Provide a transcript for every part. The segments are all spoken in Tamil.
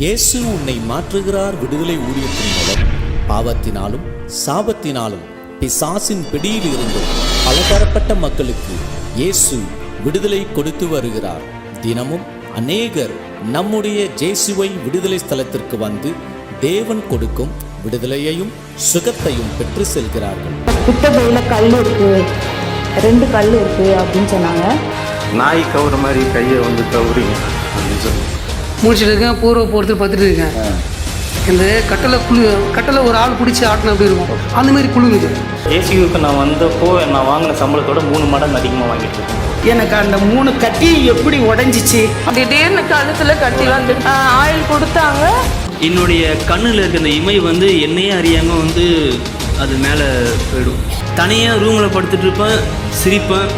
இயேசு உன்னை மாற்றுகிறார் விடுதலை ஊழியத்தின் மூலம் பாவத்தினாலும் சாபத்தினாலும் பிசாசின் பிடியில் இருந்தும் பலதரப்பட்ட மக்களுக்கு இயேசு விடுதலை கொடுத்து வருகிறார். தினமும் அநேகர் நம்முடைய இயேசுவை விடுதலை ஸ்தலத்திற்கு வந்து தேவன் கொடுக்கும் விடுதலையையும் சுகத்தையும் பெற்று செல்கிறார்கள். பித்தப்பையில கல் இருக்கு, 2 கல் இருக்கு அப்படின்னு சொன்னாங்க. நாய் கவுற மாதிரி கையை வந்து கவுறி அப்படின்னு சொல்லி முடிச்சுட்டு இருக்கேன். பூர்வ போகிறது பார்த்துட்டு இருக்கேன். இந்த கட்டளை ஒரு ஆள் பிடிச்சி ஆட்டினா அப்படி இருக்கும், அந்த மாதிரி குழுங்குது. ஏசியூக்கு நான் வந்தப்போ நான் வாங்கின சம்பளத்தோட 3 மடங்கு அதிகமாக வாங்கிட்டு இருக்கேன். எனக்கு அந்த 3 கட்டி எப்படி உடஞ்சிச்சு. திடீர்னு கழுத்தில் கட்டி வந்து ஆயில் கொடுத்தாங்க. என்னுடைய கண்ணில் இருக்க அந்த இமை வந்து என்னையே அறியாமல் வந்து அது மேலே போயிடும். தனியாக ரூமில் படுத்துட்டு இருப்பேன், சிரிப்பேன்,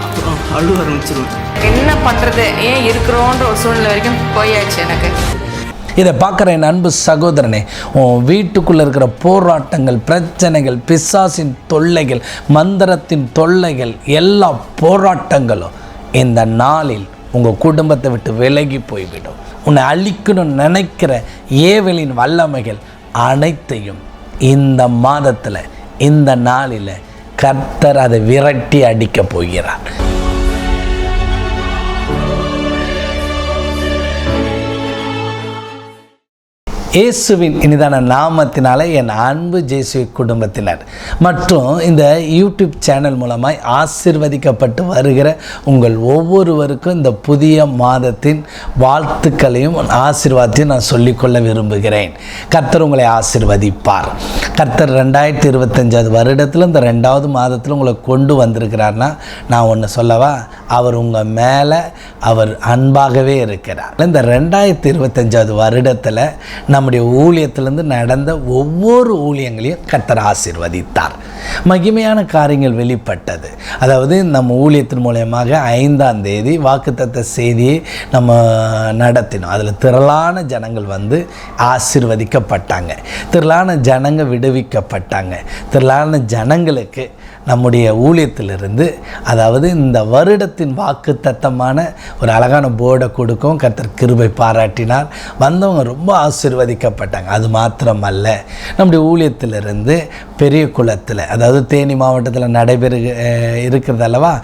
அப்புறம் அழுவ ஆரம்பிச்சிருவேன். என்ன பண்ணுறது, ஏன் இருக்கிறோன்ற ஒரு சூழ்நிலை வரைக்கும் போயாச்சு எனக்கு. இதை பார்க்குற என் அன்பு சகோதரனே, உன் வீட்டுக்குள்ளே இருக்கிற போராட்டங்கள், பிரச்சனைகள், பிசாசின் தொல்லைகள், மந்திரத்தின் தொல்லைகள், எல்லா போராட்டங்களும் இந்த நாளில் உங்கள் குடும்பத்தை விட்டு விலகி போய்விடும். உன்னை அழிக்கணும்னு நினைக்கிற ஏவலின் வல்லமைகள் அனைத்தையும் இந்த மாதத்தில், இந்த நாளில் கர்த்தர் அதை விரட்டி அடிக்கப் போகிறார். இயேசுவின் இனிதான நாமத்தினால என் அன்பு ஜேசு குடும்பத்தினர் மற்றும் இந்த யூடியூப் சேனல் மூலமாய் ஆசீர்வதிக்கப்பட்டு வருகிற உங்கள் ஒவ்வொருவருக்கும் இந்த புதிய மாதத்தின் வாழ்த்துக்களையும் ஆசீர்வாதத்தையும் நான் சொல்லிக்கொள்ள விரும்புகிறேன். கர்த்தர் உங்களை ஆசீர்வதிப்பார். கர்த்தர் 2025 வருடத்தில் இந்த 2வது மாதத்தில் உங்களை கொண்டு வந்திருக்கிறார்னா நான் ஒன்று சொல்லவா, அவர் உங்கள் மேலே அவர் அன்பாகவே இருக்கிறார். இந்த 2025 வருடத்தில் நம்முடைய ஊழியத்திலிருந்து நடந்த ஒவ்வொரு ஊழியங்களையும் கர்த்தர் ஆசீர்வதித்தார். மகிமையான காரியங்கள் வெளிப்பட்டது. அதாவது நம்ம ஊழியத்தின் மூலமாக 5ஆம் தேதி வாக்குத்தத்த செய்தியை நம்ம நடத்தினோம். அதில் திரளான ஜனங்கள் வந்து ஆசீர்வதிக்கப்பட்டாங்க, திரளான ஜனங்கள் விடுவிக்கப்பட்டாங்க. திரளான ஜனங்களுக்கு நம்முடைய ஊழியத்திலிருந்து, அதாவது இந்த வருடத்தின் வாக்குத்தத்தமான ஒரு அழகான போர்டை கொடுக்கவும் கர்த்தர் கிருபை பாராட்டினார். வந்தவங்க ரொம்ப ஆசீர்வதிக்கப்பட்டாங்க. அது மாத்திரமல்ல, நம்முடைய ஊழியத்திலிருந்து பெரிய குளத்தில், அதாவது தேனி மாவட்டத்தில் இருக்கிறது அல்லவா,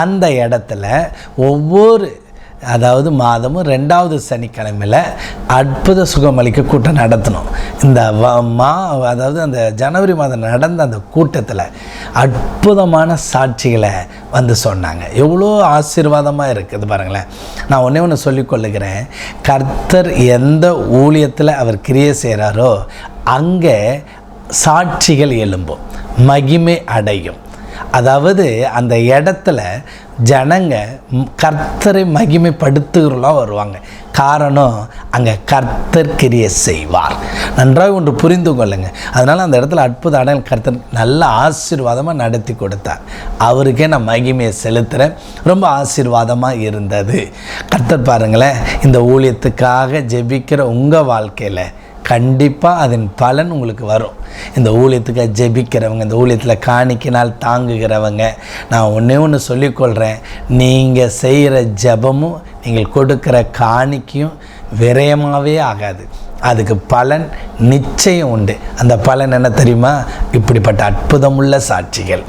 அந்த இடத்துல ஒவ்வொரு மாதமும் 2வது சனிக்கிழமையில் அற்புத சுகமளிக்க கூட்டம் நடத்தணும். இந்த அந்த ஜனவரி மாதம் நடந்த அந்த கூட்டத்தில் அற்புதமான சாட்சிகளை வந்து சொன்னாங்க. எவ்வளோ ஆசீர்வாதமாக இருக்குது பாருங்களேன். நான் ஒன்று சொல்லிக்கொள்ளுகிறேன், கர்த்தர் எந்த ஊழியத்தில் அவர் கிரியை செய்கிறாரோ அங்கே சாட்சிகள் எழும்பும், மகிமை அடையும். அதாவது அந்த இடத்துல ஜனங்க கர்த்தரை மகிமைப்படுத்துகிறவர்களாக வருவாங்க. காரணம், அங்கே கர்த்தர் கிரியை செய்வார். நன்றாக ஒன்று புரிந்து கொள்ளுங்க. அதனால் அந்த இடத்துல அற்புத அடையாளம் கர்த்தர் நல்ல ஆசீர்வாதமாக நடத்தி கொடுத்தார். அவருக்கே நான் மகிமையை செலுத்துகிறேன். ரொம்ப ஆசீர்வாதமாக இருந்தது. கர்த்தர் பாருங்களேன், இந்த ஊழியத்துக்காக ஜெபிக்கிற உங்கள் வாழ்க்கையில் கண்டிப்பாக அதன் பலன் உங்களுக்கு வரும். இந்த ஊழியத்துக்காக ஜெபிக்கிறவங்க, இந்த ஊழியத்தில் காணிக்கினால் தாங்குகிறவங்க, நான் ஒன்று சொல்லிக்கொள்கிறேன், நீங்கள் செய்கிற ஜெபமும் நீங்கள் கொடுக்குற காணிக்கையும் விரயமாகவே ஆகாது. அதுக்கு பலன் நிச்சயம் உண்டு. அந்த பலன் என்ன தெரியுமா? இப்படிப்பட்ட அற்புதமுள்ள சாட்சிகள்.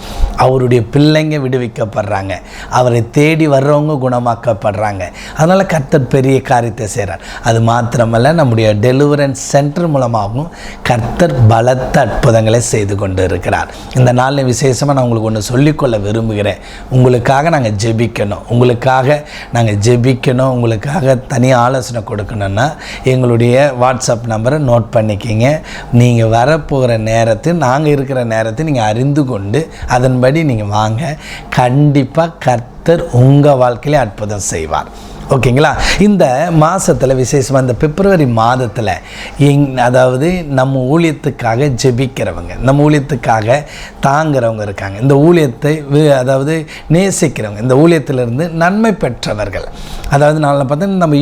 அவருடைய பிள்ளைங்க விடுவிக்கப்படுறாங்க, அவரை தேடி வர்றவங்க குணமாக்கப்படுறாங்க. அதனால் கர்த்தர் பெரிய காரியத்தை செய்கிறார். அது மாத்திரமல்ல, நம்முடைய டெலிவரன்ஸ் சென்டர் மூலமாகவும் கர்த்தர் பலத்த அற்புதங்களை செய்து கொண்டு இருக்கிறார். இந்த நாளில் விசேஷமாக நான் உங்களுக்கு ஒன்று சொல்லிக்கொள்ள விரும்புகிறேன். உங்களுக்காக நாங்கள் ஜெபிக்கணும், உங்களுக்காக தனியாக ஆலோசனை கொடுக்கணும்னா எங்களுடைய வாட்ஸ்அப் நம்பரை நோட் பண்ணிக்கிங்க. நீங்கள் வரப்போகிற நேரத்தில், நாங்கள் இருக்கிற நேரத்தில் நீங்கள் அறிந்து கொண்டு அதன்படி நீங்கள் வாங்க. கண்டிப்பாக கர்த்தர் உங்கள் வாழ்க்கையிலே அற்புதம் செய்வார். ஓகேங்களா? இந்த மாதத்தில் விசேஷமாக இந்த பிப்ரவரி மாதத்தில் அதாவது நம்ம ஊழியத்துக்காக ஜெபிக்கிறவங்க, நம்ம ஊழியத்துக்காக தாங்கிறவங்க இருக்காங்க. இந்த ஊழியத்தை நேசிக்கிறவங்க, இந்த ஊழியத்திலிருந்து நன்மை பெற்றவர்கள், அதாவது நான் பார்த்தீங்கன்னா நம்ம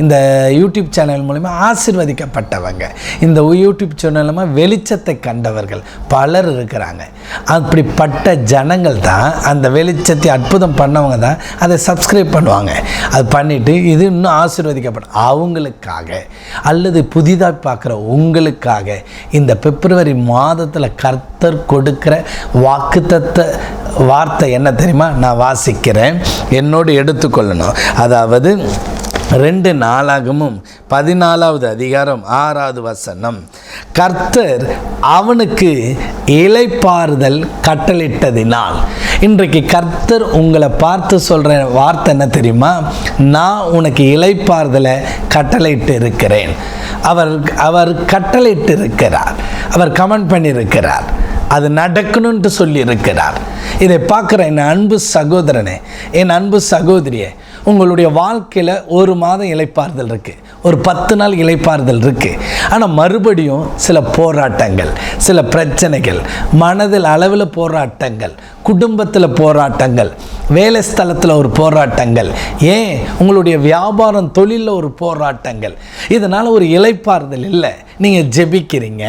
இந்த யூடியூப் சேனல் மூலமா ஆசீர்வதிக்கப்பட்டவங்க, இந்த யூடியூப் சேனல் மூலமாக வெளிச்சத்தை கண்டவர்கள் பலர் இருக்கிறாங்க. அப்படிப்பட்ட ஜனங்கள் தான் அந்த வெளிச்சத்தை அற்புதம் பண்ணவங்க தான் அதை சப்ஸ்கிரைப் பண்ணுவாங்க. அது பண்ணிவிட்டு இது இன்னும் ஆசீர்வதிக்கப்படும் அவங்களுக்காக அல்லது புதிதாக பார்க்குற உங்களுக்காக இந்த பிப்ரவரி மாதத்தில் கர்த்தர் கொடுக்குற வாக்குத்தத்த வார்த்தை என்ன தெரியுமா? நான் வாசிக்கிறேன், என்னோடு எடுத்துக்கொள்ளணும். அதாவது 2 நாளாகமும் 14வது அதிகாரம் 6வது வசனம். கர்த்தர் அவனுக்கு இளைப்பாறுதல் கட்டளிட்டதினால். இன்றைக்கு கர்த்தர் உங்களை பார்த்து சொல்கிற வார்த்தை என்ன தெரியுமா? நான் உனக்கு இளைப்பாறுதலை கட்டளையிட்டு இருக்கிறேன். அவர் கட்டளையிட்டு இருக்கிறார், அவர் கமெண்ட் பண்ணியிருக்கிறார், அது நடக்கணும்ட்டு சொல்லியிருக்கிறார். இதை பார்க்குற என் அன்பு சகோதரனே, என் அன்பு சகோதரியே, உங்களுடைய வாழ்க்கையில் 1 மாதம் இளைப்பாறுதல் இருக்குது, ஒரு 10 நாள் இளைப்பாறுதல் இருக்குது. ஆனால் மறுபடியும் சில போராட்டங்கள், சில பிரச்சனைகள், மனதில் அளவில் போராட்டங்கள், குடும்பத்தில் போராட்டங்கள், வேலை ஸ்தலத்தில் ஒரு போராட்டங்கள், ஏன் உங்களுடைய வியாபாரம் தொழிலில் ஒரு போராட்டங்கள். இதனால் ஒரு இளைப்பாறுதல் இல்லை. நீங்கள் ஜெபிக்கிறீங்க,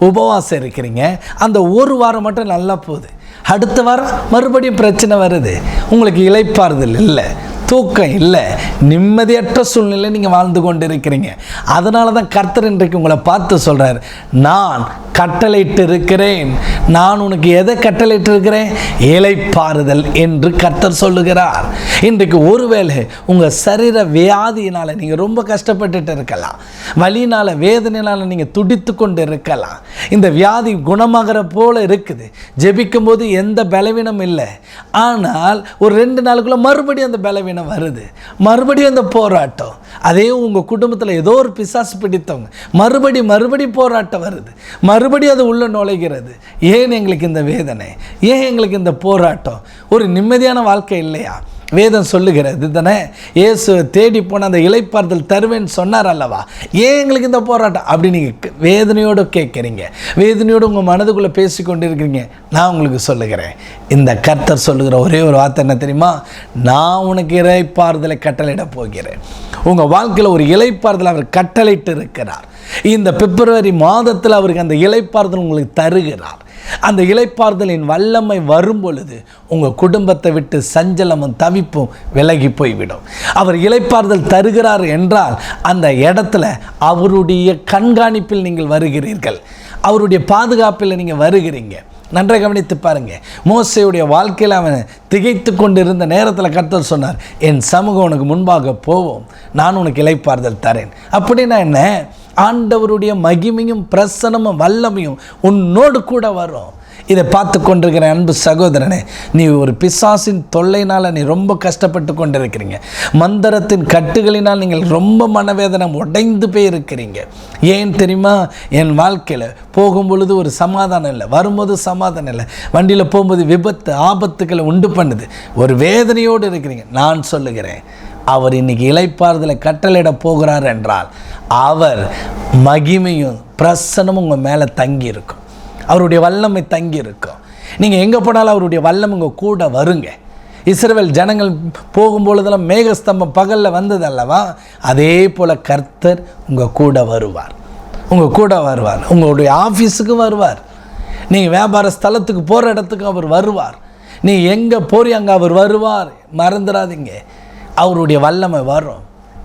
உபவாசம் இருக்கிறீங்க, அந்த 1 வாரம் மட்டும் நல்லா போகுது, அடுத்த வாரம் மறுபடியும் பிரச்சனை வருது, உங்களுக்கு இளைப்பாறுதல் இல்லை, தூக்கம் இல்லை, நிம்மதியற்ற சூழ்நிலை நீங்கள் வாழ்ந்து கொண்டு இருக்கிறீங்க. அதனால தான் கர்த்தர் இன்றைக்கு உங்களை பார்த்து சொல்கிறார், நான் கட்டளையிட்டு இருக்கிறேன். நான் உனக்கு எதை கட்டளையிட்டு இருக்கிறேன்? இளைப்பாறுதல் என்று கர்த்தர் சொல்லுகிறார். இன்றைக்கு ஒருவேளை உங்கள் சரீர வியாதியினால் நீங்கள் ரொம்ப கஷ்டப்பட்டுட்டு இருக்கலாம், வலியினால் வேதனையினால் நீங்கள் துடித்து கொண்டு இருக்கலாம். இந்த வியாதி குணமாகிற போல இருக்குது, ஜெபிக்கும் போது எந்த பலவீனம் இல்லை. ஆனால் ஒரு 2 நாளுக்குள்ளே மறுபடியும் அந்த பலவீனம் வருது, மறுபடியும் அந்த போராட்டம். அதே உங்கள் குடும்பத்தில் ஏதோ ஒரு பிசாசு பிடித்தவங்க மறுபடியும் போராட்டம் வருது, மறுபடியும் அது உள்ள நுழைகிறது. ஏன் எங்களுக்கு இந்த வேதனை? ஏன் எங்களுக்கு இந்த போராட்டம்? ஒரு நிம்மதியான வாழ்க்கை இல்லையா? வேதம் சொல்லுகிறது தானே, இயேசு தேடி போன அந்த இளைப்பாறுதல் தருவேன்னு சொன்னார் அல்லவா? ஏன் எங்களுக்கு இந்த போராட்டம் அப்படி நீங்கள் வேதனையோடு கேட்குறீங்க, வேதனையோடு உங்கள் மனதுக்குள்ளே பேசி கொண்டு இருக்கிறீங்க. நான் உங்களுக்கு சொல்லுகிறேன், இந்த கர்த்தர் சொல்லுகிற ஒரே ஒரு வார்த்தை என்ன தெரியுமா? நான் உனக்கு இளைப்பாறுதலை கட்டளையிட போகிறேன். உங்கள் வாழ்க்கையில் ஒரு இளைப்பாறுதல் அவர் கட்டளையிட்டு இருக்கிறார். இந்த பிப்ரவரி மாதத்தில் அவருக்கு அந்த இளைப்பாறுதல் உங்களுக்கு தருகிறார். அந்த இளைப்பாறுதலின் வல்லமை வரும் பொழுது உங்கள் குடும்பத்தை விட்டு சஞ்சலமும் தவிப்பும் விலகி போய்விடும். அவர் இளைப்பாறுதல் தருகிறார் என்றால் அந்த இடத்துல அவருடைய கண்காணிப்பில் நீங்கள் வருகிறீர்கள், அவருடைய பாதுகாப்பில் நீங்கள் வருகிறீங்க. நன்றாக கவனித்து பாருங்கள். மோசேயுடைய வாழ்க்கையில் அவன் திகைத்து கொண்டு இருந்த நேரத்தில் கர்த்தர் சொன்னார், என் சமூகம் உனக்கு முன்பாக போவோம், நான் உனக்கு இளைப்பாறுதல் தரேன். அப்படின்னா என்ன? ஆண்டவருடைய மகிமையும் பிரசனமும் வல்லமையும் உன்னோடு கூட வரும். இதை பார்த்து கொண்டிருக்கிற அன்பு சகோதரனே, நீ ஒரு பிசாசின் தொல்லைனால் நீ ரொம்ப கஷ்டப்பட்டு கொண்டிருக்கிறீங்க, மந்திரத்தின் கட்டுகளினால் நீங்கள் ரொம்ப மனவேதனை உடைந்து போயிருக்கிறீங்க. ஏன் தெரியுமா? என் வாழ்க்கையில் போகும்பொழுது ஒரு சமாதானம் இல்லை, வரும்போது சமாதானம் இல்லை, வண்டியில் போகும்போது விபத்து ஆபத்துக்களை உண்டு பண்ணுது, ஒரு வேதனையோடு இருக்கிறீங்க. நான் சொல்லுகிறேன், அவர் இன்னைக்கு இளைப்பாறுதலை கட்டளையிட போகிறார் என்றால் அவர் மகிமையும் பிரசனமும் உங்கள் மேலே தங்கி இருக்கும், அவருடைய வல்லமை தங்கி இருக்கும். நீங்கள் எங்கே போனாலும் அவருடைய வல்லமை உங்கள் கூட வருங்க. இஸ்ரவேல் ஜனங்கள் போகும்பொழுதெல்லாம் மேகஸ்தம்பம் பகலில் வந்தது அல்லவா? அதே போல் கர்த்தர் உங்கள் கூட வருவார், உங்கள் கூட வருவார். உங்களுடைய ஆஃபீஸுக்கு வருவார், நீங்கள் வியாபார ஸ்தலத்துக்கு போகிற இடத்துக்கு அவர் வருவார், நீ எங்கே போறீங்க அங்கே அவர் வருவார். மறந்துடாதீங்க, அவருடைய வல்லமை வரும்.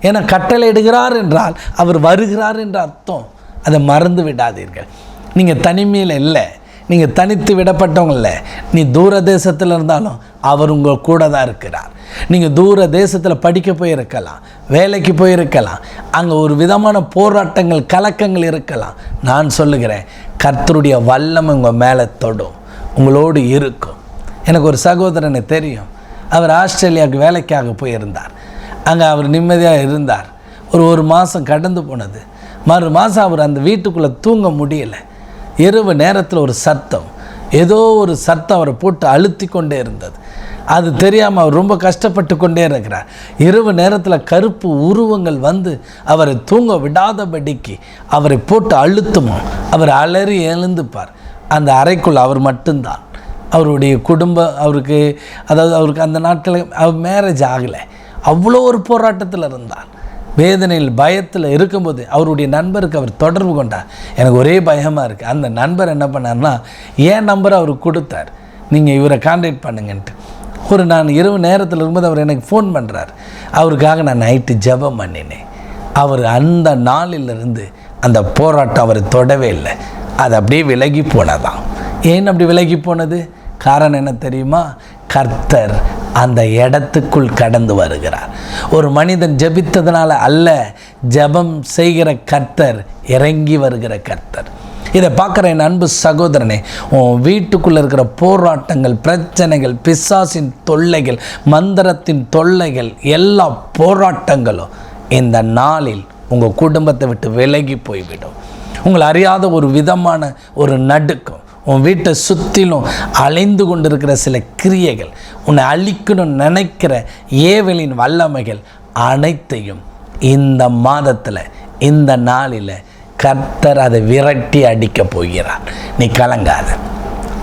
ஏன்னா கட்டளை இடுகிறார் என்றால் அவர் வருகிறார் என்ற அர்த்தம். அதை மறந்து விடாதீர்கள். நீங்கள் தனிமையில் இல்லை, நீங்கள் தனித்து விடப்பட்டவங்க இல்லை. நீ தூர தேசத்தில் இருந்தாலும் அவர் உங்கள் கூட தான் இருக்கிறார். நீங்கள் தூர தேசத்தில் படிக்க போயிருக்கலாம், வேலைக்கு போயிருக்கலாம், அங்கே ஒரு விதமான போராட்டங்கள் கலக்கங்கள் இருக்கலாம். நான் சொல்லுகிறேன், கர்த்தருடைய வல்லமை உங்கள் மேலே தொடும், உங்களோடு இருக்கும். எனக்கு ஒரு சகோதரனை தெரியும், அவர் ஆஸ்திரேலியாவுக்கு வேலைக்காக போயிருந்தார். அங்கே அவர் நிம்மதியாக இருந்தார். ஒரு மாதம் கடந்து போனது. மறு மாதம் அவர் அந்த வீட்டுக்குள்ளே தூங்க முடியலை. இரவு நேரத்தில் ஒரு சத்தம், ஏதோ ஒரு சத்தம் அவரை போட்டு அழுத்தி கொண்டே இருந்தது. அது தெரியாமல் அவர் ரொம்ப கஷ்டப்பட்டு கொண்டே இருக்கிறார். இரவு நேரத்தில் கருப்பு உருவங்கள் வந்து அவரை தூங்க விடாதபடிக்கு அவரை போட்டு அழுத்துமோ, அவர் அலறி எழுந்துப்பார். அந்த அறைக்குள் அவர் மட்டும்தான், அவருடைய குடும்பம் அவருக்கு, அதாவது அவருக்கு அந்த நாட்களில் அவர் மேரேஜ் ஆகலை. அவ்வளோ ஒரு போராட்டத்தில் இருந்தார், வேதனையில் பயத்தில் இருக்கும்போது அவருடைய நண்பருக்கு அவர் தொடர்பு கொண்டார். எனக்கு ஒரே பயமாக இருக்குது. அந்த நண்பர் என்ன பண்ணார்னா, என் நம்பரை அவருக்கு கொடுத்தார், நீங்கள் இவரை கான்டாக்ட் பண்ணுங்கன்ட்டு. நான் இரவு நேரத்தில் இருக்கும்போது அவர் எனக்கு ஃபோன் பண்ணுறார். அவருக்காக நான் நைட்டு ஜெபம் பண்ணினேன். அவர் அந்த நாளிலிருந்து அந்த போராட்டம் அவர் தொடவே இல்லை. அது அப்படியே விலகி போனதான். ஏன் அப்படி விலகி போனது? காரணம் என்ன தெரியுமா? கர்த்தர் அந்த இடத்துக்குள் கடந்து வருகிறார். ஒரு மனிதன் ஜெபித்ததுனால அல்ல, ஜெபம் செய்கிற கர்த்தர் இறங்கி வருகிற கர்த்தர். இதை பார்க்குற என் அன்பு சகோதரனே, உன் வீட்டுக்குள்ளே இருக்கிற போராட்டங்கள், பிரச்சனைகள், பிசாசின் தொல்லைகள், மந்திரத்தின் தொல்லைகள், எல்லா போராட்டங்களும் இந்த நாளில் உங்கள் குடும்பத்தை விட்டு விலகி போய்விடும். உங்களை அறியாத ஒரு விதமான ஒரு நடுக்கம், உன் வீட்டை சுற்றிலும் அலைந்து கொண்டிருக்கிற சில கிரியைகள், உன்னை அழிக்கணும்னு நினைக்கிற ஏவலின் வல்லமைகள் அனைத்தையும் இந்த மாதத்தில், இந்த நாளில் கர்த்தர் அதை விரட்டி அடிக்க போகிறார். நீ கலங்காத,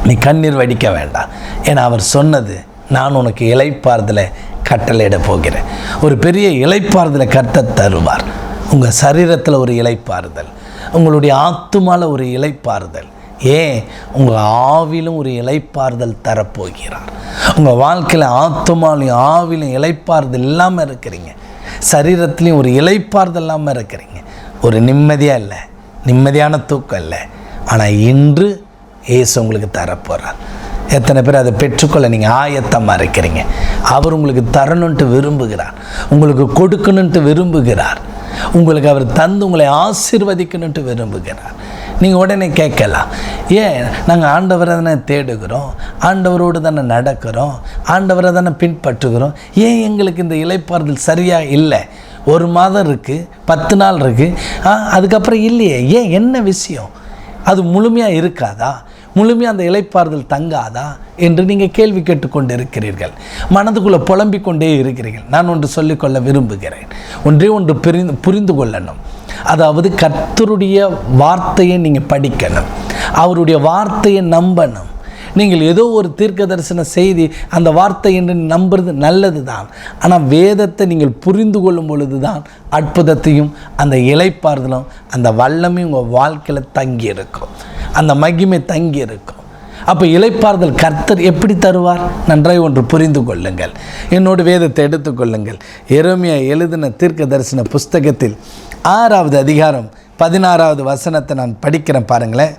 நீ கண்ணீர் வடிக்க வேண்டாம். ஏன்னா அவர் சொன்னது, நான் உனக்கு இளைப்பாறுதலை கட்டளையிட போகிறேன். ஒரு பெரிய இளைப்பாறுதலை கர்த்தர் தருவார். உங்கள் சரீரத்தில் ஒரு இளைப்பாறுதல், உங்களுடைய ஆத்துமாவில் ஒரு இளைப்பாறுதல், ஏன் உங்கள் ஆவிலும் ஒரு இளைப்பாறுதல் தரப்போகிறார். உங்கள் வாழ்க்கையில் ஆத்துமாலையும் ஆவிலும் இளைப்பாறுதல் இல்லாமல் இருக்கிறீங்க, சரீரத்துலேயும் ஒரு இளைப்பாறுதல் இல்லாமல் இருக்கிறீங்க. ஒரு நிம்மதியாக இல்லை, நிம்மதியான தூக்கம் இல்லை. ஆனால் இன்று இயேசு உங்களுக்கு தரப்போகிறார். எத்தனை பேர் அதை பெற்றுக்கொள்ள நீங்கள் ஆயத்தமாக இருக்கிறீங்க? அவர் உங்களுக்கு தரணுன்ட்டு விரும்புகிறார், உங்களுக்கு கொடுக்கணுன்ட்டு விரும்புகிறார், உங்களுக்கு அவர் தந்து உங்களை ஆசீர்வதிக்கணுன்ட்டு விரும்புகிறார். நீங்கள் உடனே கேட்கலாம், ஏன் நாங்கள் ஆண்டவரை தானே தேடுகிறோம், ஆண்டவரோடு தானே நடக்கிறோம், ஆண்டவரை தானே பின்பற்றுகிறோம், ஏன் எங்களுக்கு இந்த இளைப்பாறுதல் சரியாக இல்லை? 1 மாதம் இருக்குது, 10 நாள் இருக்குது, அதுக்கப்புறம் இல்லையே, ஏன், என்ன விஷயம்? அது முழுமையாக இருக்காதா? முழுமையாக அந்த இளைப்பாறுதல் தங்காதா என்று நீங்கள் கேள்வி கேட்டுக்கொண்டு இருக்கிறீர்கள். மனதுக்குள்ளே புலம்பிக் கொண்டே இருக்கிறீர்கள். நான் ஒன்று சொல்லிக்கொள்ள விரும்புகிறேன். ஒன்று புரிந்து கொள்ளணும். அதாவது கர்த்தருடைய வார்த்தையை நீங்கள் படிக்கணும், அவருடைய வார்த்தையை நம்பணும். நீங்கள் ஏதோ ஒரு தீர்க்க தரிசன செய்தி அந்த வார்த்தை என்று நம்புறது நல்லது தான். ஆனால் வேதத்தை நீங்கள் புரிந்து கொள்ளும் பொழுது தான் அற்புதத்தையும் அந்த இளைப்பாறுதலும் அந்த வல்லமையும் உங்கள் வாழ்க்கையில் தங்கி இருக்கும், அந்த மகிமை தங்கி இருக்கும். அப்போ இளைப்பாறுதல் கர்த்தர் எப்படி தருவார்? நன்றாய் ஒன்று புரிந்து கொள்ளுங்கள். என்னோட வேதத்தை எடுத்துக்கொள்ளுங்கள். எரேமியா எழுதின தீர்க்க தரிசன புஸ்தகத்தில் 6வது அதிகாரம் 16வது வசனத்தை நான் படிக்கிறேன், பாருங்களேன்.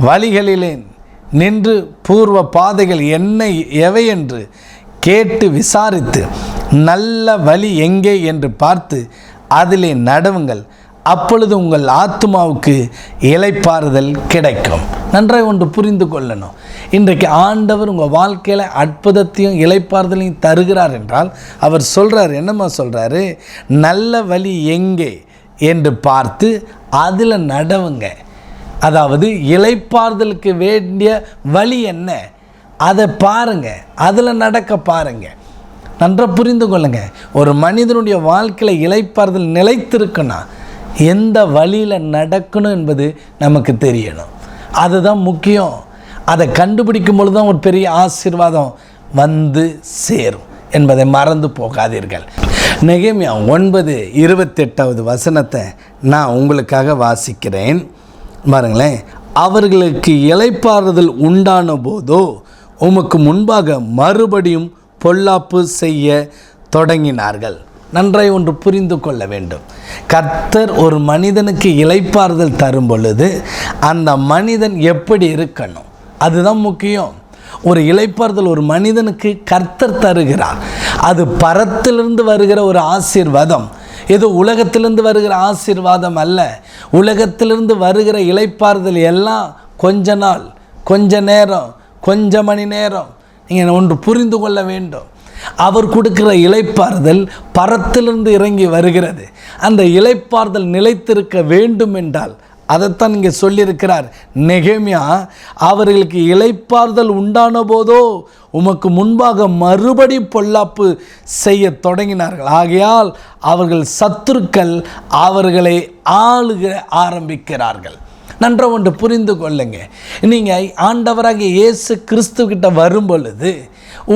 வழிகளிலே நின்று பூர்வ பாதைகள் என்ன எவை என்று கேட்டு விசாரித்து நல்ல வழி எங்கே என்று பார்த்து அதிலே நடவுங்கள், அப்பொழுது உங்கள் ஆத்துமாவுக்கு இளைப்பாறுதல் கிடைக்கும். நன்றாய் ஒன்று புரிந்து கொள்ளணும். இன்றைக்கு ஆண்டவர் உங்கள் வாழ்க்கையில் அற்புதத்தையும் இளைப்பாறுதலையும் தருகிறார் என்றால் அவர் சொல்கிறார், என்னம்மா சொல்கிறாரு? நல்ல வழி எங்கே என்று பார்த்து அதில் நடவுங்க. அதாவது இளைப்பாறுதலுக்கு வேண்டிய வழி என்ன, அதை பாருங்கள், அதில் நடக்க பாருங்கள். நன்றாக புரிந்து கொள்ளுங்க. ஒரு மனிதனுடைய வாழ்க்கையில் இளைப்பாறுதல் நிலைத்திருக்குன்னா எந்த வழியில் நடக்கணும் என்பது நமக்கு தெரியணும். அதுதான் முக்கியம். அதை கண்டுபிடிக்கும் பொழுது தான் ஒரு பெரிய ஆசீர்வாதம் வந்து சேரும் என்பதை மறந்து போகாதீர்கள். நெகேமியா 9:28வது வசனத்தை நான் உங்களுக்காக வாசிக்கிறேன், பாருங்களேன். அவர்களுக்கு இளைப்பாறுதல் உண்டான போதோ உமக்கு முன்பாக மறுபடியும் பொல்லாப்பு செய்ய தொடங்கினார்கள். நன்றாய் ஒன்று புரிந்து கொள்ள வேண்டும். கர்த்தர் ஒரு மனிதனுக்கு இளைப்பாறுதல் தரும் பொழுது அந்த மனிதன் எப்படி இருக்கணும், அதுதான் முக்கியம். ஒரு இளைப்பாறுதல் ஒரு மனிதனுக்கு கர்த்தர் தருகிறார். அது பரத்திலிருந்து வருகிற ஒரு ஆசீர்வாதம், ஏதோ உலகத்திலிருந்து வருகிற ஆசீர்வாதம் அல்ல. உலகத்திலிருந்து வருகிற இளைப்பாறுதல் எல்லாம் கொஞ்ச நாள், கொஞ்ச நேரம், கொஞ்ச மணி நேரம். நீங்கள் ஒன்று புரிந்து கொள்ள வேண்டும். அவர் கொடுக்கிற இளைப்பாறுதல் பரத்திலிருந்து இறங்கி வருகிறது. அந்த இளைப்பாறுதல் நிலைத்திருக்க வேண்டும் என்றால் அதைத்தான் இங்கே சொல்லியிருக்கிறார் நெகேமியா. அவர்களுக்கு இளைப்பாறுதல் உண்டான போதோ உமக்கு முன்பாக மறுபடி பொல்லாப்பு செய்ய தொடங்கினார்கள். ஆகையால் அவர்கள் சத்துருக்கள் அவர்களை ஆளுக ஆரம்பிக்கிறார்கள். நன்றாக ஒன்று புரிந்து கொள்ளுங்க. நீங்கள் ஆண்டவராகிய இயேசு கிறிஸ்துக்கிட்ட வரும் பொழுது,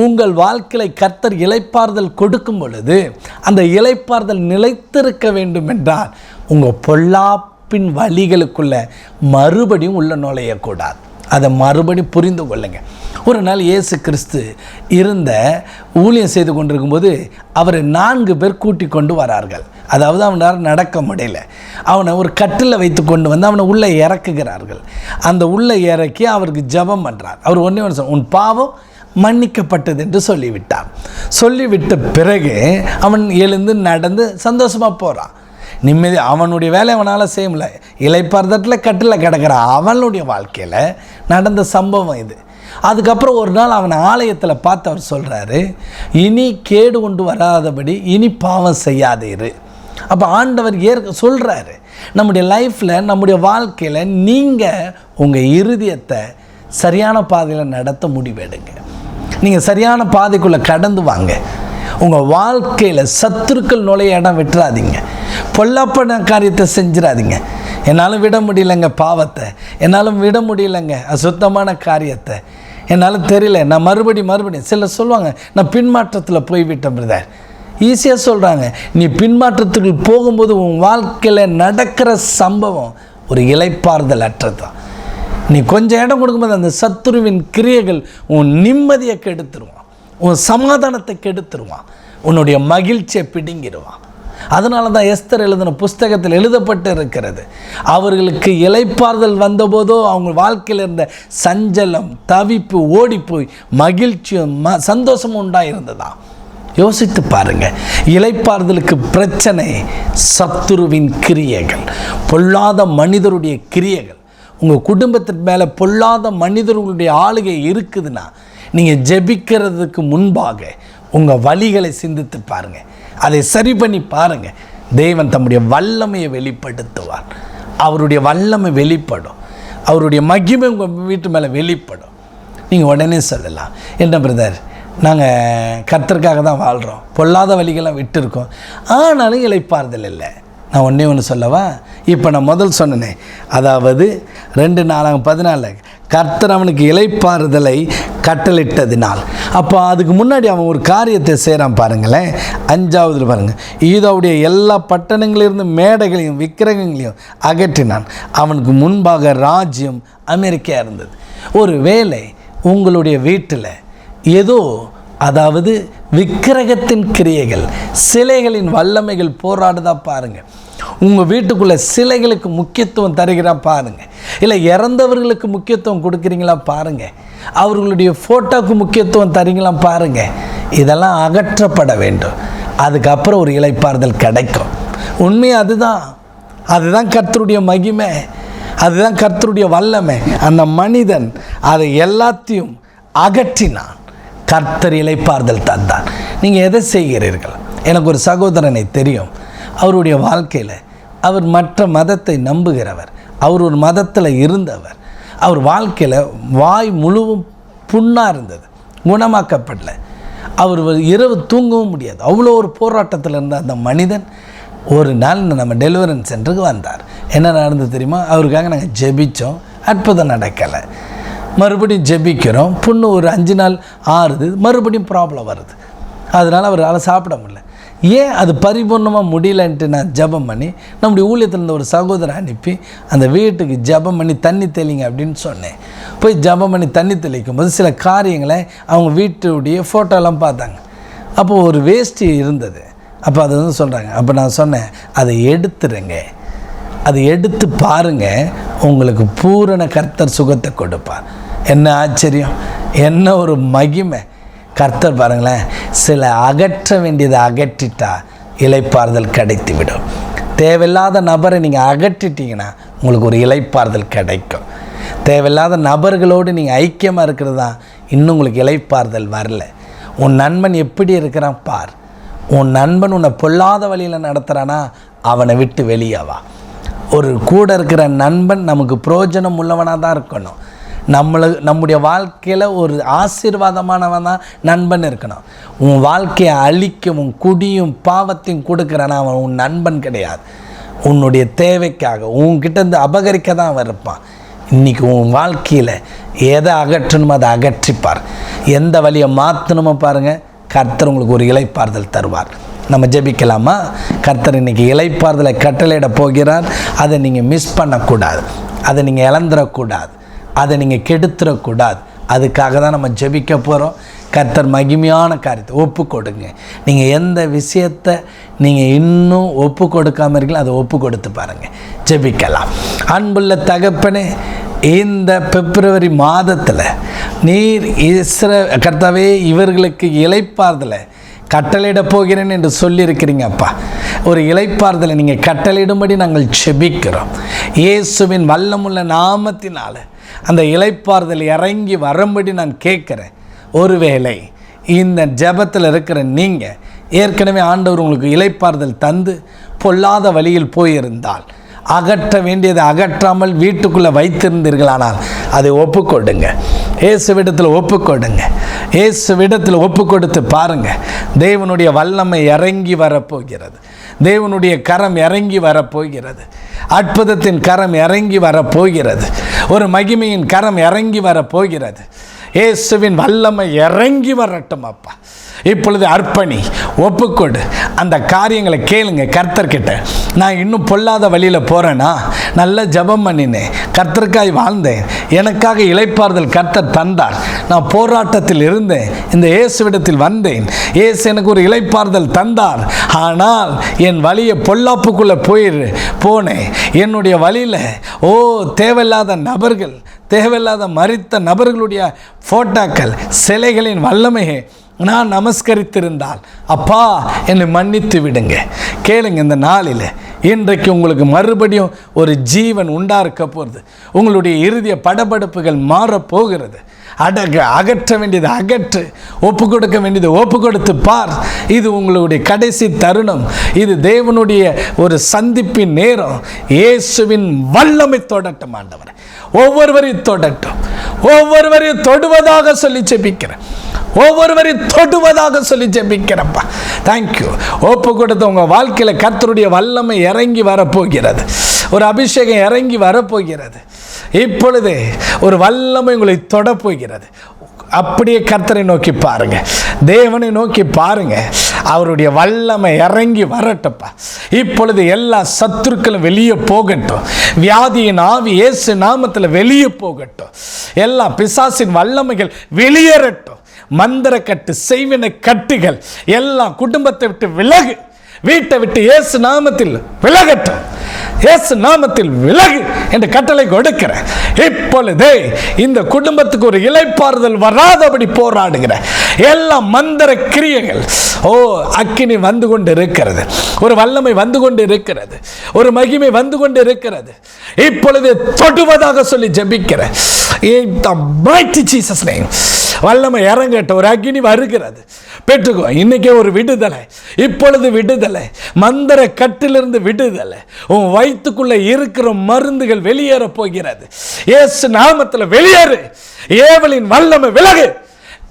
உங்கள் வாழ்க்கையில் கர்த்தர் இளைப்பாறுதல் கொடுக்கும் பொழுது, அந்த இளைப்பாறுதல் நிலைத்திருக்க வேண்டும் என்றால் உங்கள் பொல்லாப்பின் வழிகளுக்குள்ள மறுபடியும் உள்ள நுழையக்கூடாது. அதை மறுபடியும் புரிந்து கொள்ளுங்க. ஒரு நாள் இயேசு கிறிஸ்து இருந்த ஊழியம் செய்து கொண்டிருக்கும்போது அவரை 4 பேர் கூட்டி கொண்டு வரார்கள். அதாவது அவனால் நடக்க முடியல. அவனை ஒரு கட்டில் வைத்து கொண்டு வந்து அவனை உள்ளே இறக்குகிறார்கள். அந்த உள்ளே இறக்கி அவருக்கு ஜெபம் பண்ணுறார். அவர் ஒன்றே ஒன்று உன் பாவம் மன்னிக்கப்பட்டது என்று சொல்லிவிட்டார். சொல்லிவிட்ட பிறகு அவன் எழுந்து நடந்து சந்தோஷமாக போகிறான். நிம்மதி. அவனுடைய வேலை அவனால் செய்ய முடியல. இலைப்பாறுதட்டில் கட்டில் கிடக்கிற அவனுடைய வாழ்க்கையில் நடந்த சம்பவம் இது. அதுக்கப்புறம் ஒரு நாள் அவன் ஆலயத்தில் பார்த்து அவர் சொல்கிறாரு, இனி கேடு கொண்டு வராதபடி இனி பாவம் செய்யாதீரு. அப்போ ஆண்டவர் சொல்கிறாரு, நம்முடைய லைஃப்பில் நம்முடைய வாழ்க்கையில் நீங்கள் உங்கள் இருதயத்தை சரியான பாதையில் நடத்த முடிவெடுங்க. நீங்கள் சரியான பாதைக்குள்ளே கடந்து வாங்க. உங்கள் வாழ்க்கையில் சத்துருக்கள் நுழைய இடம் விட்டுறாதீங்க. பொல்லாப்பன காரியத்தை செஞ்சிடாதீங்க. என்னாலும் விட முடியலைங்க பாவத்தை, என்னாலும் விட முடியலைங்க அசுத்தமான காரியத்தை, என்னால் தெரியல, நான் மறுபடியும் சிலர் சொல்லுவாங்க நான் பின்மாற்றத்தில் போய்விட்டேன் பிரதர். ஈஸியாக சொல்கிறாங்க. நீ பின்மாற்றத்துக்கு போகும்போது உன் வாழ்க்கையில் நடக்கிற சம்பவம் ஒரு இளைப்பாறுதல் அற்றது தான். நீ கொஞ்சம் இடம் கொடுக்கும்போது அந்த சத்துருவின் கிரியைகள் உன் நிம்மதியை கெடுத்துருவான், உன் சமாதானத்தை கெடுத்துருவான், உன்னுடைய மகிழ்ச்சியை பிடுங்கிடுவான். அதனால தான் எஸ்தர் எழுதின புஸ்தகத்தில் எழுதப்பட்டு இருக்கிறது, அவர்களுக்கு இளைப்பாறுதல் வந்தபோதோ அவங்க வாழ்க்கையில் இருந்த சஞ்சலம் தவிப்பு ஓடிப்போய் மகிழ்ச்சியும் சந்தோஷமும் உண்டாயிருந்ததா. யோசித்து பாருங்க. இளைப்பாறுதலுக்கு பிரச்சனை சத்துருவின் கிரியைகள், பொல்லாத மனிதருடைய கிரியைகள். உங்கள் குடும்பத்தின் மேலே பொல்லாத மனிதர்களுடைய ஆளுகை இருக்குதுன்னா நீங்கள் ஜெபிக்கிறதுக்கு முன்பாக உங்கள் வழிகளை சிந்தித்து பாருங்கள், அதை சரி பண்ணி பாருங்கள். தேவன் தம்முடைய வல்லமையை வெளிப்படுத்துவார். அவருடைய வல்லமை வெளிப்படும், அவருடைய மகிமை உங்கள் வீட்டு மேலே வெளிப்படும். நீங்கள் உடனே சொல்லலாம், என்ன பிரதர் நாங்கள் கர்த்தருக்காக தான் வாழ்கிறோம், பொல்லாத வழிகள்லாம் விட்டுருக்கோம், ஆனாலும் இளைப்பாறுதல் இல்லை. நான் ஒன்றே ஒன்று சொல்லவா? இப்போ நான் முதல் சொன்னேனே, அதாவது 2:14 கர்த்தர் அவனுக்கு இளைப்பாறுதலை கட்டளிட்டதினால். அப்போ அதுக்கு முன்னாடி அவன் ஒரு காரியத்தை செய்கிறான் பாருங்களேன். 5வது பாருங்கள், யூதாவுடைய எல்லா பட்டணங்களிலிருந்து மேடைகளையும் விக்கிரகங்களையும் அகற்றினான். அவனுக்கு முன்பாக ராஜ்யம் அமெரிக்கா இருந்தது. ஒரு வேளை உங்களுடைய வீட்டில் ஏதோ அதாவது விக்கிரகத்தின் கிரியைகள் சிலைகளின் வல்லமைகள் போராடுதா பாருங்கள். உங்கள் வீட்டுக்குள்ளே சிலைகளுக்கு முக்கியத்துவம் தருகிறா பாருங்கள், இல்லை இறந்தவர்களுக்கு முக்கியத்துவம் கொடுக்குறீங்களா பாருங்கள், அவர்களுடைய ஃபோட்டோவுக்கு முக்கியத்துவம் தரீங்களா பாருங்கள். இதெல்லாம் அகற்றப்பட வேண்டும். அதுக்கப்புறம் ஒரு இளைப்பாறுதல் கிடைக்கும். உண்மையாக அதுதான் கர்த்தருடைய மகிமை, அதுதான் கர்த்தருடைய வல்லமை. அந்த மனிதன் அதை எல்லாத்தையும் அகற்றினான். கர்த்தர் இளைப்பாறுதல் தந்தான். நீங்கள் எதை செய்கிறீர்கள்? எனக்கு ஒரு சகோதரனை தெரியும். அவருடைய வாழ்க்கையில் அவர் மற்ற மதத்தை நம்புகிறவர், அவர் ஒரு மதத்தில் இருந்தவர். அவர் வாழ்க்கையில் வாய் முழுவதும் புண்ணாக இருந்தது, குணமாக்கப்படல. அவர் இரவு தூங்கவும் முடியாது, அவ்வளோ ஒரு போராட்டத்தில் இருந்த அந்த மனிதன் ஒரு நாள் நம்ம டெலிவரன்ஸ் சென்டருக்கு வந்தார். என்ன நடந்தது தெரியுமா? அவருக்காக நாங்கள் ஜெபித்தோம், அற்புதம் நடக்கலை. மறுபடியும் ஜெபிக்கிறோம், புண்ணு ஒரு 5 நாள் ஆறுது, மறுபடியும் ப்ராப்ளம் வருது. அதனால் அவரால் சாப்பிட முடியல. ஏன் அது பரிபூர்ணமாக முடியலன்ட்டு நான் ஜெபம் பண்ணி நம்முடைய ஊழியத்தில் இருந்த ஒரு சகோதரன் அனுப்பி அந்த வீட்டுக்கு ஜெபம் பண்ணி தண்ணி தெளிங்க அப்படின்னு சொன்னேன். போய் ஜெபம் பண்ணி தண்ணி தெளிக்கும் போது சில காரியங்களை அவங்க வீட்டுடைய ஃபோட்டோலாம் பார்த்தாங்க. அப்போது ஒரு வேஷ்டி இருந்தது. அப்போ அதை சொல்கிறாங்க. அப்போ நான் சொன்னேன், அதை எடுத்துருங்க, அதை எடுத்து பாருங்கள், உங்களுக்கு பூரண கர்த்தர் சுகத்தை கொடுப்பார். என்ன ஆச்சரியம், என்ன ஒரு மகிமை! கர்த்தர் பாருங்களேன், சில அகற்ற வேண்டியதை அகற்றிட்டா இளைப்பாறுதல் கிடைத்துவிடும். தேவையில்லாத நபரை நீங்கள் அகற்றிட்டீங்கன்னா உங்களுக்கு ஒரு இளைப்பாறுதல் கிடைக்கும். தேவையில்லாத நபர்களோடு நீங்கள் ஐக்கியமாக இருக்கிறது தான் இன்னும் உங்களுக்கு இளைப்பாறுதல் வரல. உன் நண்பன் எப்படி இருக்கிறான் பார். உன் நண்பன் உன்னை பொல்லாத வழியில் நடத்துகிறானா அவனை விட்டு வெளியாவா. ஒரு கூட இருக்கிற நண்பன் நமக்கு பிரயோஜனம் உள்ளவனாக தான் இருக்கணும். நம்முடைய வாழ்க்கையில் ஒரு ஆசீர்வாதமானவன் தான் நண்பன் இருக்கணும். உன் வாழ்க்கையை அழிக்கும் உன் குடியும் பாவத்தையும் கொடுக்குறானா அவன் உன் நண்பன் கிடையாது. உன்னுடைய தேவைக்காக உன்கிட்டேருந்து அபகரிக்க தான் அவன் இருப்பான். இன்றைக்கி உன் வாழ்க்கையில் எதை அகற்றணுமோ அதை அகற்றிப்பார். எந்த வழியை மாற்றணுமோ பாருங்கள், கர்த்தர் உங்களுக்கு ஒரு இளைப்பாறுதல் தருவார். நம்ம ஜெபிக்கலாமா? கர்த்தர் இன்றைக்கி இளைப்பாறுதலை கட்டளையிட போகிறார். அதை நீங்கள் மிஸ் பண்ணக்கூடாது, அதை நீங்கள் இழந்துடக்கூடாது. அதை நீங்கள் கெடுத்துடக்கூடாது. அதுக்காக தான் நம்ம ஜெபிக்க போகிறோம். கர்த்தர் மகிமையான காரியத்தை ஒப்பு கொடுங்க. நீங்கள் எந்த விஷயத்தை நீங்கள் இன்னும் ஒப்பு கொடுக்காமல் இருக்கீங்களோ அதை ஒப்பு கொடுத்து பாருங்கள். ஜெபிக்கலாம். அன்புள்ள தகப்பனே, இந்த பிப்ரவரி மாதத்தில் நீர் கர்த்தாவே இவர்களுக்கு இளைப்பாறுதலை கட்டளையிட போகிறேன் என்று சொல்லியிருக்கிறீங்க அப்பா. ஒரு இளைப்பாறுதலை நீங்கள் கட்டளையிடும்படி நாங்கள் ஜெபிக்கிறோம். இயேசுவின் வல்லமுள்ள நாமத்தினால் அந்த இளைப்பாறுதல் இறங்கி வரும்படி நான் கேட்குறேன். ஒருவேளை இந்த ஜெபத்தில் இருக்கிற நீங்கள் ஏற்கனவே ஆண்டவர் உங்களுக்கு இளைப்பாறுதல் தந்து பொல்லாத வழியில் போயிருந்தால், அகற்ற வேண்டியதை அகற்றாமல் வீட்டுக்குள்ளே வைத்திருந்தீர்களானால் அதை ஒப்புக்கொடுங்க. இயேசுவிடத்தில் ஒப்புக்கொடுங்க. இயேசுவிடத்தில் ஒப்பு கொடுத்து பாருங்கள். தேவனுடைய வல்லமை இறங்கி வரப்போகிறது. தேவனுடைய கரம் இறங்கி வரப்போகிறது. அற்புதத்தின் கரம் இறங்கி வரப்போகிறது. ஒரு மகிமையின் கரம் இறங்கி வரப்போகிறது. இயேசுவின் வல்லமை இறங்கி வரட்டும் அப்பா. இப்பொழுது அர்ப்பணி, ஒப்புக்கொடு. அந்த காரியங்களை கேளுங்க கர்த்தர்கிட்ட. நான் இன்னும் பொல்லாத வழியில் போகிறேன்னா, நல்ல ஜெபம் பண்ணினேன், கர்த்தருக்காய் வாழ்ந்தேன், எனக்காக இளைப்பாறுதல் கர்த்தர் தந்தார், நான் போராட்டத்தில் இருந்தேன், இந்த இயேசுவிடத்தில் வந்தேன், இயேசு எனக்கு ஒரு இளைப்பாறுதல் தந்தார். ஆனால் என் வழியை பொல்லாப்புக்குள்ளே போனேன். என்னுடைய வழியில் தேவையில்லாத நபர்கள், தேவையில்லாத மரித்த நபர்களுடைய ஃபோட்டோக்கள், சிலைகளின் வல்லமையை நான் நமஸ்கரித்திருந்தால், அப்பா என்னை மன்னித்து விடுங்க. கேளுங்க, இந்த நாளில் இன்றைக்கு உங்களுக்கு மறுபடியும் ஒரு ஜீவன் உண்டாக்க போகிறது. உங்களுடைய இறுதிய படபடப்புகள் மாறப்போகிறது. அகற்ற வேண்டியது அகற்று, ஒப்பு கொடுக்க வேண்டியது ஒப்பு கொடுத்து பார். இது உங்களுடைய கடைசி தருணம். இது தேவனுடைய ஒரு சந்திப்பின் நேரம். இயேசுவின் வல்லமை தொடட்டும் ஆண்டவர். ஒவ்வொருவரையும் தொடட்டும். ஒவ்வொருவரையும் தொடுவதாக சொல்லி ஜெபிக்கிறேன். ஒவ்வொருவரையும் தொடுவதாக சொல்லி ஜெபிக்கிறப்பா. தேங்க்யூ. ஒப்பு கொடுத்த உங்கள் வாழ்க்கையில் கர்த்தருடைய வல்லமை இறங்கி வரப்போகிறது. ஒரு அபிஷேகம் இறங்கி வரப்போகிறது. இப்பொழுதே ஒரு வல்லமை உங்களை தொடப்போகிறது. அப்படியே கர்த்தரை நோக்கி பாருங்க, தேவனை நோக்கி பாருங்க. அவருடைய வல்லமை இறங்கி வரட்டப்பா. இப்பொழுது எல்லா சத்துருக்களும் வெளியே போகட்டும். வியாதியின் ஆவி இயேசு நாமத்தில் வெளியே போகட்டும். எல்லா பிசாசின் வல்லமைகள் வெளியேறட்டும். மந்திர கட்டு, செய்வினை கட்டுகள் எல்லாம் குடும்பத்தை விட்டு விலகு, வீட்டை விட்டு இயேசு நாமத்தில் விலகட்டும். இயேசு நாமத்தில் விலகு என்று கட்டளை கொடுக்கிறேன். இப்பொழுதே இந்த குடும்பத்துக்கு ஒரு இளைப்பாறுதல் வராதபடி போராடுகிற எல்லா மந்திர கிரியைகள், அக்கினி வந்து கொண்டு இருக்கிறது. ஒரு வல்லமை வந்து கொண்டு இருக்கிறது. ஒரு மகிமை வந்து கொண்டு இருக்கிறது. இப்பொழுது தொடுவதாக சொல்லி ஜெபிக்கிறேன். வல்லமை இறங்கட்ட, ஒரு அக்கினி வருகிறது. பெற்றுக்கோ. இன்னைக்கே ஒரு விடுதலை. இப்பொழுது விடுதலை. மந்திர கட்டிலிருந்து விடுதலை. உன் வயிற்றுக்குள்ள இருக்கிற மருந்துகள் வெளியேற போகிறது. இயேசு நாமத்தில் வெளியேறு. ஏவலின் வல்லமை விலகு.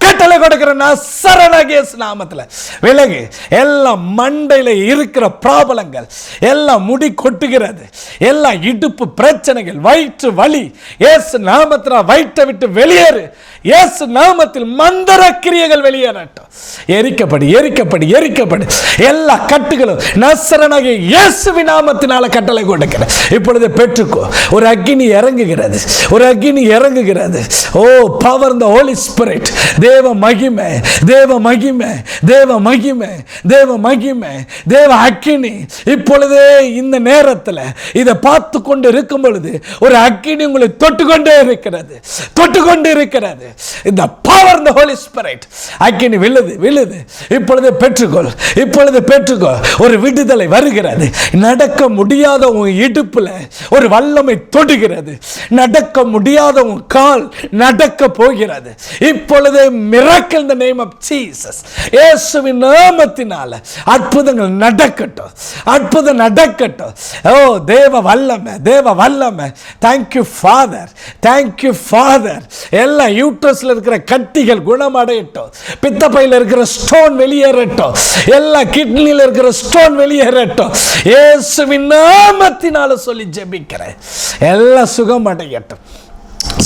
கட்டளை கொடுக்கிற நசரேனாகிய இயேசு நாமத்தில் விலகு. எல்லாம் மண்டையில் இருக்கிற ப்ராப்ளங்கள் எல்லாம் முடி கொட்டுகிறது. எல்லா இடுப்பு பிரச்சனைகள், வயிற்று வலி இயேசு நாமத்தில் வயிற்றை விட்டு வெளியேறு. இயேசு நாமத்தில் மந்திர கிரியைகள் வெளியேறட்டும். எரிக்கப்படு, எரிக்கப்படு, எரிக்கப்படு. எல்லா கட்டுகளும் நசரேனாகிய இயேசுவின் நாமத்தினால கட்டளை கொடுக்கிறேன். இப்பொழுது பெற்றுக்கோ. ஒரு அக்கினி இறங்குகிறது. ஒரு அக்கினி இறங்குகிறது. பவர் தி ஹோலி ஸ்பிரிட். தேவ மகிமை, தேவ மகிமை, தேவ மகிமை, தேவ மகிமை, தேவ அக்கினி. இப்பொழுதே இந்த நேரத்தில் இதை பார்த்து கொண்டு இருக்கும் பொழுது ஒரு அக்கினி உங்களை தொட்டுக்கொண்டே இருக்கிறது, தொட்டுக்கொண்டு இருக்கிறது. இந்த பவர் தி ஹோலி ஸ்பிரிட். அக்கினி விழுது, விழுது. இப்பொழுது பெற்றுக்கொள், இப்பொழுது பெற்றுக்கோ. ஒரு விடுதலை வருகிறது. நடக்க முடியாத உன் இடுப்புல ஒரு வல்லமை தொடுகிறது. நடக்க முடியாத உன் கால் நடக்க போகிறது. இப்பொழுது miracle in the name of Jesus. இயேசுவின் நாமத்தினால அற்புதங்கள் நடக்கட்டும், அற்புதம் நடக்கட்டும். தேவ வல்லமை, தேவ வல்லமை. Thank you Father, thank you Father. எல்லா யூட்ரஸ்ல இருக்கிற கட்டிகள் குணமடையட்டும். பித்தப்பையில் இருக்கிற ஸ்டோன் வெளியேறட்டும். எல்லா கிட்னியில் இருக்கிற ஸ்டோன் வெளியேறட்டும். இயேசுவின் நாமத்தினால சொல்லி ஜெபிக்கிறேன். எல்லாம் சுகம் அடையட்டும்,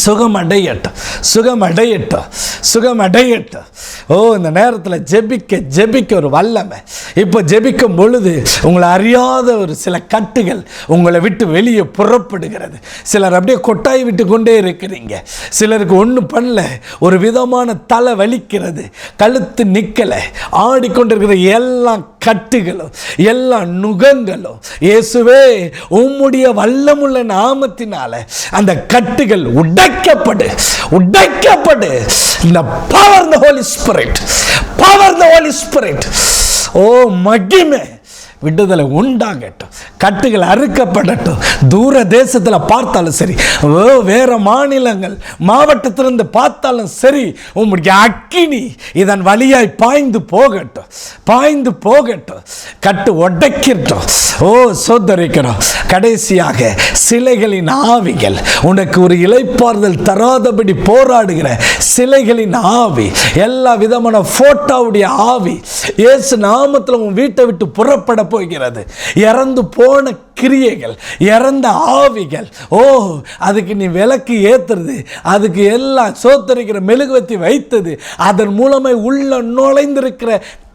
சுகமடையட்டும், சுகமடையட்டும், சுகமடையட்டும். ஓ, இந்த நேரத்தில் ஜெபிக்க ஜெபிக்க ஒரு வல்லமை. இப்போ ஜெபிக்கும் பொழுது உங்களை அறியாத ஒரு சில கட்டுகள் உங்களை விட்டு வெளியே புறப்படுகிறது. சிலர் அப்படியே கொட்டாய் விட்டு கொண்டே இருக்கிறீங்க. சிலருக்கு ஒன்றும் பண்ணல, ஒரு விதமான தலை வலிக்கிறது, கழுத்து நிற்கலை, ஆடிக்கொண்டிருக்கிற எல்லா கட்டுகளும் எல்லா நுகங்களும் இயேசுவே உம்முடைய வல்லமுள்ள நாமத்தினால அந்த கட்டுகள் உடைக்கப்படு, உடைக்கப்படு. இந்த பவர் தி ஹோலி ஸ்பிரிட், பவர் தி ஹோலி ஸ்பிரிட். ஓ மகிமை, விடுதலை உண்டாகட்டும், கட்டுகள் அறுக்கப்படட்டும். தூர தேசத்தில் பார்த்தாலும் சரி, வேற மாநிலங்கள் மாவட்டத்திலிருந்து பார்த்தாலும் சரி, உங்களுடைய அக்கினி இதன் வழியாய் பாய்ந்து போகட்டும், பாய்ந்து போகட்டும், கட்டு உடைக்கட்டும். ஓ சோதரிக்கிறோம். கடைசியாக சிலைகளின் ஆவிகள், உனக்கு ஒரு இளைப்பாறுதல் தராதபடி போராடுகிற சிலைகளின் ஆவி, எல்லா விதமான போட்டோவுடைய ஆவி இயேசு நாமத்தில் உன் வீட்டை விட்டு புறப்பட போகிறது. இறந்து போன கிரியைகள், இறந்த ஆவிகள், ஓ அதுக்கு நீ விளக்கு ஏத்துறது, அதுக்கு எல்லாம் சோத்தரிக்கிற மெழுகுவத்தி வைத்தது, அதன் மூலமாய் உள்ள நுழைந்திருக்கிற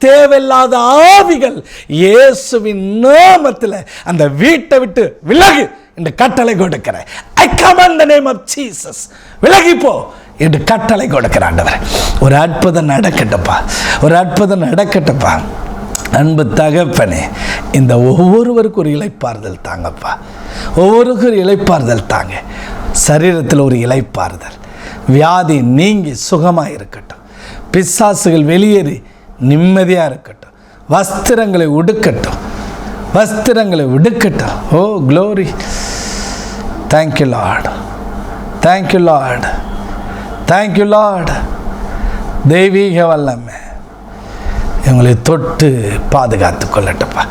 தேவையில்லாத ஆவிகள் இயேசுவின் நாமத்தில் அந்த வீட்டை விட்டு விலகு என்று கட்டளை கொடுக்கிறேன். I command the name of Jesus. விலகி போ என்று கட்டளை கொடுக்கிற ஆண்டவரே. ஒரு அற்புதம் நடக்கட்டுப்பா, ஒரு அற்புதம் நடக்கட்டுப்பா. அன்பு தகப்பனே, இந்த ஒவ்வொருவருக்கும் ஒரு இளைப்பாறுதல் தாங்கப்பா, ஒவ்வொருவருக்கும் ஒரு இளைப்பாறுதல் தாங்க. சரீரத்தில் ஒரு இளைப்பாறுதல், வியாதி நீங்கி சுகமாக இருக்கட்டும், பிசாசுகள் வெளியேறி நிம்மதியாக இருக்கட்டும், வஸ்திரங்களை உடுக்கட்டும், வஸ்திரங்களை உடுக்கட்டும். Oh glory, thank you lord, thank you lord, thank you lord. தெய்வீக வல்லமை எங்களை தொட்டு பாதுகாத்து கொள்ளட்டுப்பா.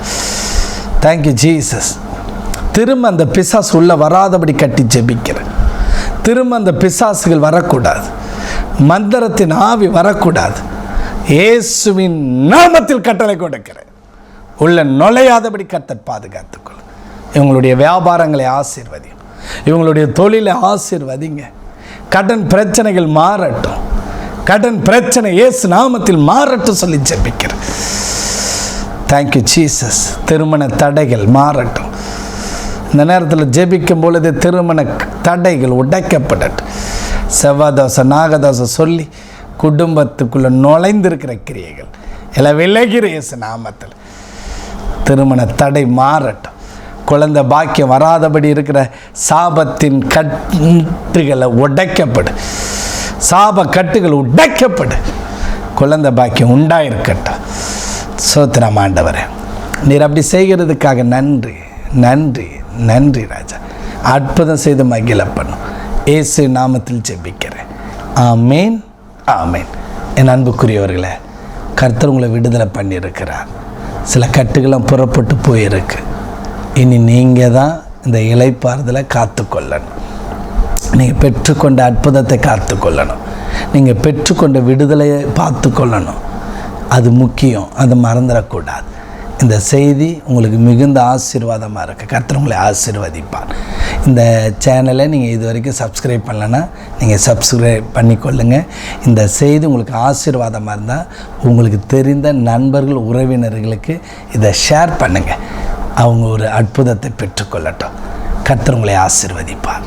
Thank you Jesus. திரும்ப அந்த பிசாசு உள்ள வராதபடி கட்டி ஜெபிக்கிறேன். திரும்ப அந்த பிசாசுகள் வரக்கூடாது, மந்திரத்தின் ஆவி வரக்கூடாது. இயேசுவின் நாமத்தில் கட்டளை கொடுக்கிறேன். உள்ள நுழையாதபடி கர்த்தர் பாதுகாத்துக்கொள்ள. இவங்களுடைய வியாபாரங்களை ஆசீர்வதியும், இவங்களுடைய தொழிலை ஆசீர்வதிங்க. கடன் பிரச்சனைகள் மாறட்டும், கடன் பிரச்சனை இயேசு நாமத்தில் மாறட்டும் சொல்லி ஜெபிக்கிறேன். Thank you Jesus. திருமண தடைகள் மாறட்டும். இந்த நேரத்தில் ஜெபிக்கும் பொழுது திருமண தடைகள் உடைக்கப்படட்டும். செவ்வாதோசை நாகதோசை சொல்லி குடும்பத்துக்குள்ளே நுழைந்திருக்கிற கிரியைகள் எல்லாம் விலகிற இயேசு நாமத்தில் திருமண தடை மாறட்டும். குழந்தை பாக்கியம் வராதபடி இருக்கிற சாபத்தின் கட்டுகளை உடைக்கப்படு, சாப கட்டுகள் உடைக்கப்படு, குழந்தை பாக்கியம் உண்டாயிருக்கட்டும். சோத்திரம் ஆண்டவரே, நீர் அப்படி செய்கிறதுக்காக நன்றி, நன்றி, நன்றி ராஜா. அற்புதம் செய்து மகிழ பண்ணும் இயேசு நாமத்தில் ஜெபிக்கிறேன். ஆமேன், ஆமேன். என் அன்புக்குரியவர்களே, கர்த்தர் உங்களை விடுதலை பண்ணியிருக்கிறார். சில கட்டுகளும் புறப்பட்டு போயிருக்கு. இனி நீங்கள் தான் இந்த இளைப்பாறுதலை காத்துக்கொள்ளணும். நீங்கள் பெற்றுக்கொண்ட அற்புதத்தை காத்துக்கொள்ளணும். நீங்கள் பெற்றுக்கொண்ட விடுதலையை பார்த்து கொள்ளணும். அது முக்கியம், அதை மறந்துடக்கூடாது. இந்த செய்தி உங்களுக்கு மிகுந்த ஆசீர்வாதமாக இருக்குது. கர்த்தர் உங்களை ஆசீர்வதிப்பார். இந்த சேனலை நீங்கள் இது வரைக்கும் சப்ஸ்கிரைப் பண்ணலைன்னா நீங்கள் சப்ஸ்கிரைப் பண்ணிக்கொள்ளுங்கள். இந்த செய்தி உங்களுக்கு ஆசீர்வாதமாக இருந்தால் உங்களுக்கு தெரிந்த நண்பர்கள், உறவினர்களுக்கு இதை ஷேர் பண்ணுங்கள். அவங்க ஒரு அற்புதத்தை பெற்றுக்கொள்ளட்டும். கர்த்தர் உங்களை ஆசீர்வதிப்பார்.